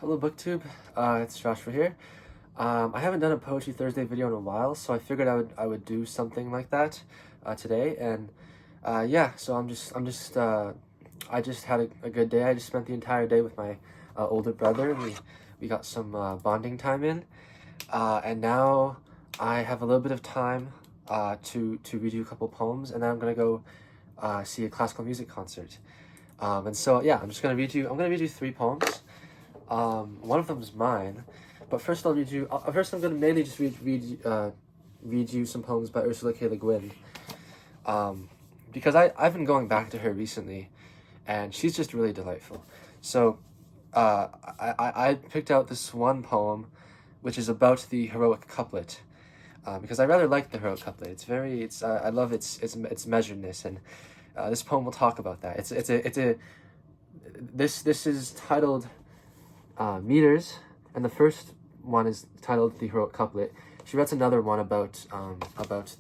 Hello BookTube, it's Joshua here. I haven't done a Poetry Thursday video in a while, so I figured I would do something like that today. And yeah, so I just had a good day. I just spent the entire day with my older brother. We got some bonding time in, and now I have a little bit of time to read you a couple poems, and then I'm gonna go see a classical music concert. And so yeah, I'm gonna read you three poems. One of them is mine, but first I'll read you. First, I'm gonna mainly just read you some poems by Ursula K. Le Guin. Because I've been going back to her recently, and she's just really delightful. So, I picked out this one poem, which is about the heroic couplet. Because I rather like the heroic couplet. I love its measuredness, and this poem will talk about that. This is titled meters, and the first one is titled "The Heroic Couplet." She writes another one about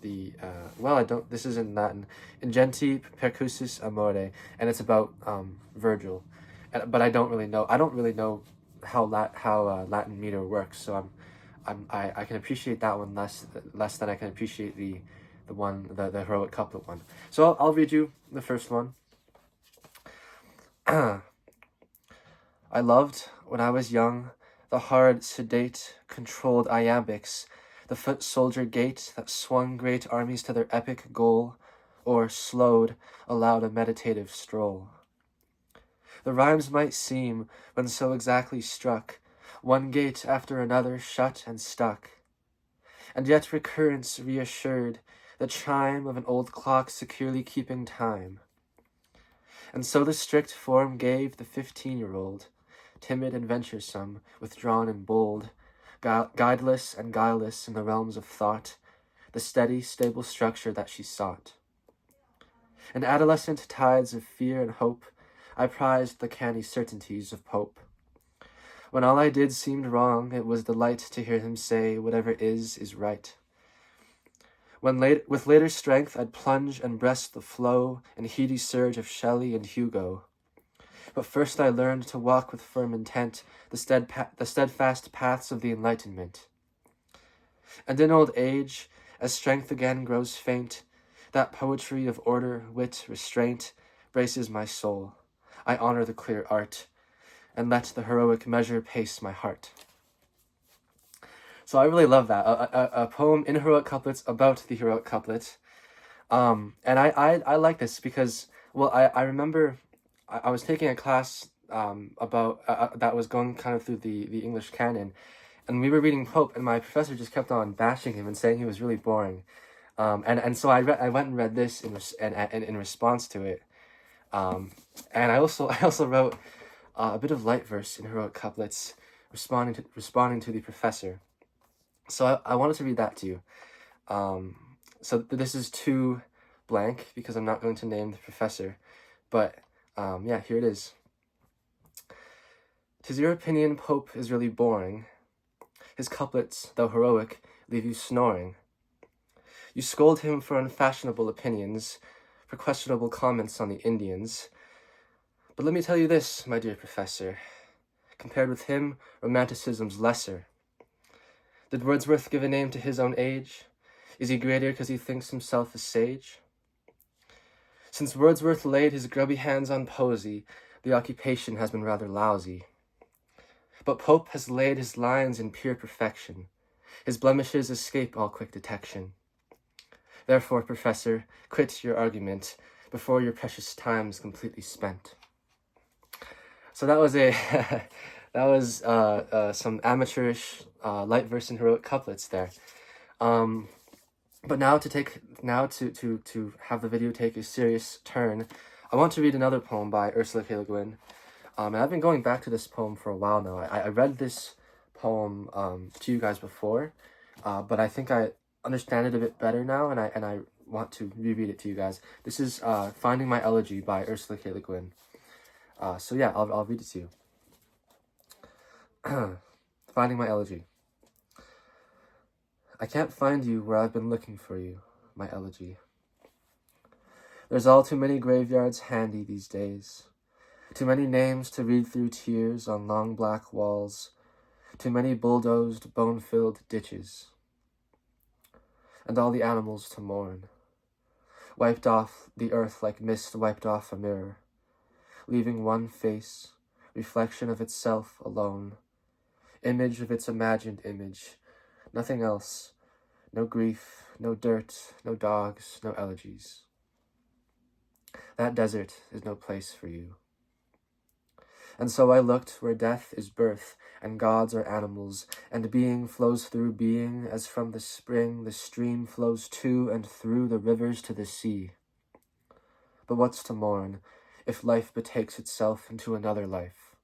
the well, I don't. This is in Latin, "Ingenti percussis amore," and it's about Virgil, but I don't really know. I don't really know how Latin meter works, so I can appreciate that one less than I can appreciate the heroic couplet one. So I'll read you the first one. I loved, when I was young, the hard, sedate, controlled iambics, the foot soldier gait that swung great armies to their epic goal, or slowed, allowed a meditative stroll. The rhymes might seem, when so exactly struck, one gate after another shut and stuck, and yet recurrence reassured the chime of an old clock securely keeping time. And so the strict form gave the 15-year-old, timid and venturesome, withdrawn and bold, guideless and guileless in the realms of thought, the steady, stable structure that she sought. In adolescent tides of fear and hope, I prized the canny certainties of Pope. When all I did seemed wrong, it was delight to hear him say, whatever is right. With later strength, I'd plunge and breast the flow and heady surge of Shelley and Hugo. But first I learned to walk with firm intent the steadfast paths of the Enlightenment. And in old age, as strength again grows faint, that poetry of order, wit, restraint braces my soul. I honor the clear art, and let the heroic measure pace my heart. So I really love that. A poem in heroic couplets about the heroic couplet. And I like this because, well, I remember I was taking a class about that was going kind of through the English canon, and we were reading Pope, and my professor just kept on bashing him and saying he was really boring. And so I went and read this in response to it. And I also wrote a bit of light verse in heroic couplets, responding to the professor. So I wanted to read that to you. So this is too blank because I'm not going to name the professor, but yeah, here it is. "'Tis your opinion Pope is really boring. His couplets, though heroic, leave you snoring. You scold him for unfashionable opinions, for questionable comments on the Indians. But let me tell you this, my dear professor. Compared with him, romanticism's lesser. Did Wordsworth give a name to his own age? Is he greater because he thinks himself a sage? Since Wordsworth laid his grubby hands on poesy, the occupation has been rather lousy. But Pope has laid his lines in pure perfection. His blemishes escape all quick detection. Therefore, professor, quit your argument before your precious time is completely spent." So that was some amateurish light verse and heroic couplets there. But now to have the video take a serious turn, I want to read another poem by Ursula K. Le Guin. And I've been going back to this poem for a while now. I read this poem to you guys before, but I think I understand it a bit better now, and I want to reread it to you guys. This is "Finding My Elegy" by Ursula K. Le Guin. So yeah, I'll read it to you. "Finding My Elegy. I can't find you where I've been looking for you, my elegy. There's all too many graveyards handy these days. Too many names to read through tears on long black walls, too many bulldozed, bone-filled ditches, and all the animals to mourn. Wiped off the earth like mist wiped off a mirror, leaving one face, reflection of itself alone, image of its imagined image, nothing else, no grief, no dirt, no dogs, no elegies. That desert is no place for you. And so I looked where death is birth, and gods are animals, and being flows through being, as from the spring the stream flows to and through the rivers to the sea. But what's to mourn, if life betakes itself into another life?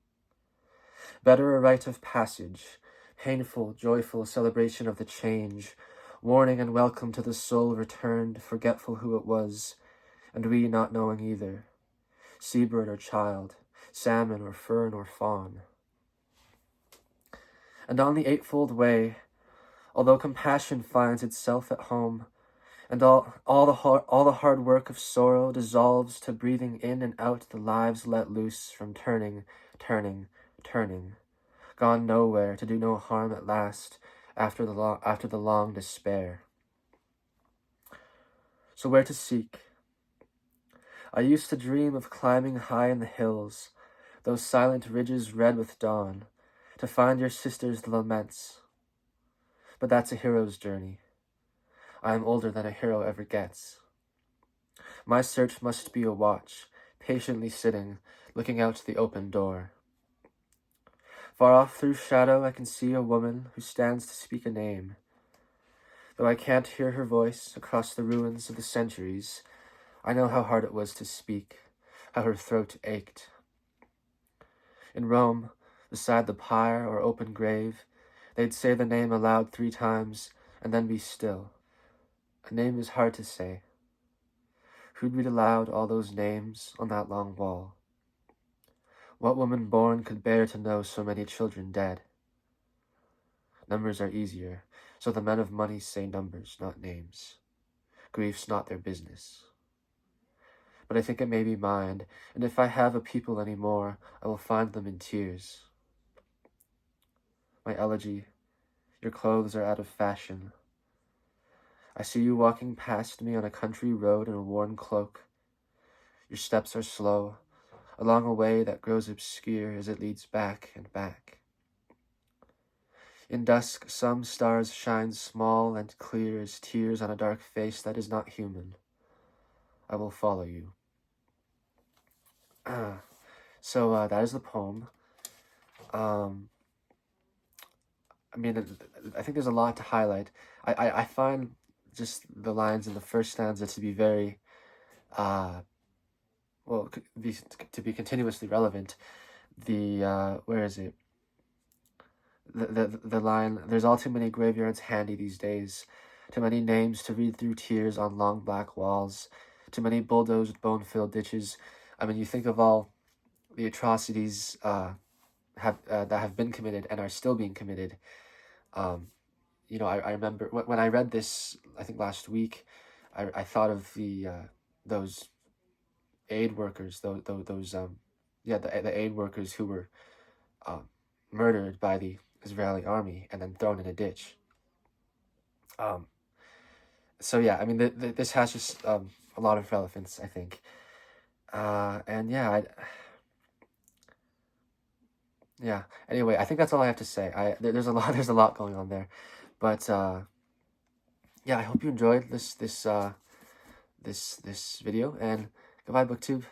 Better a rite of passage, painful, joyful celebration of the change, warning and welcome to the soul returned, forgetful who it was, and we not knowing either, seabird or child, salmon or fern or fawn. And on the eightfold way, although compassion finds itself at home, and all the hard work of sorrow dissolves to breathing in and out the lives let loose from turning, gone nowhere to do no harm at last after the long despair. So where to seek? I used to dream of climbing high in the hills, those silent ridges red with dawn, to find your sisters' laments. But that's a hero's journey. I am older than a hero ever gets. My search must be a watch, patiently sitting, looking out the open door. Far off through shadow I can see a woman who stands to speak a name. Though I can't hear her voice across the ruins of the centuries, I know how hard it was to speak, how her throat ached. In Rome, beside the pyre or open grave, they'd say the name aloud 3 times and then be still. A name is hard to say. Who'd read aloud all those names on that long wall? What woman born could bear to know so many children dead? Numbers are easier, so the men of money say numbers, not names. Grief's not their business. But I think it may be mine, and if I have a people any more, I will find them in tears. My elegy, your clothes are out of fashion. I see you walking past me on a country road in a worn cloak. Your steps are slow, along a way that grows obscure as it leads back and back. In dusk, some stars shine small and clear as tears on a dark face that is not human. I will follow you. So that is the poem. I mean, I think there's a lot to highlight. I find just the lines in the first stanza to be very, well, to be continuously relevant. Where is it? The line, there's all too many graveyards handy these days, too many names to read through tears on long black walls, too many bulldozed bone-filled ditches. I mean, you think of all the atrocities that have been committed and are still being committed. You know, I remember when I read this, I think last week, I thought of those aid workers, the aid workers who were murdered by the Israeli army and then thrown in a ditch. So yeah, I mean, this has just a lot of relevance, I think. And yeah, yeah. Anyway, I think that's all I have to say. There's a lot going on there, but yeah, I hope you enjoyed this video, and goodbye, BookTube.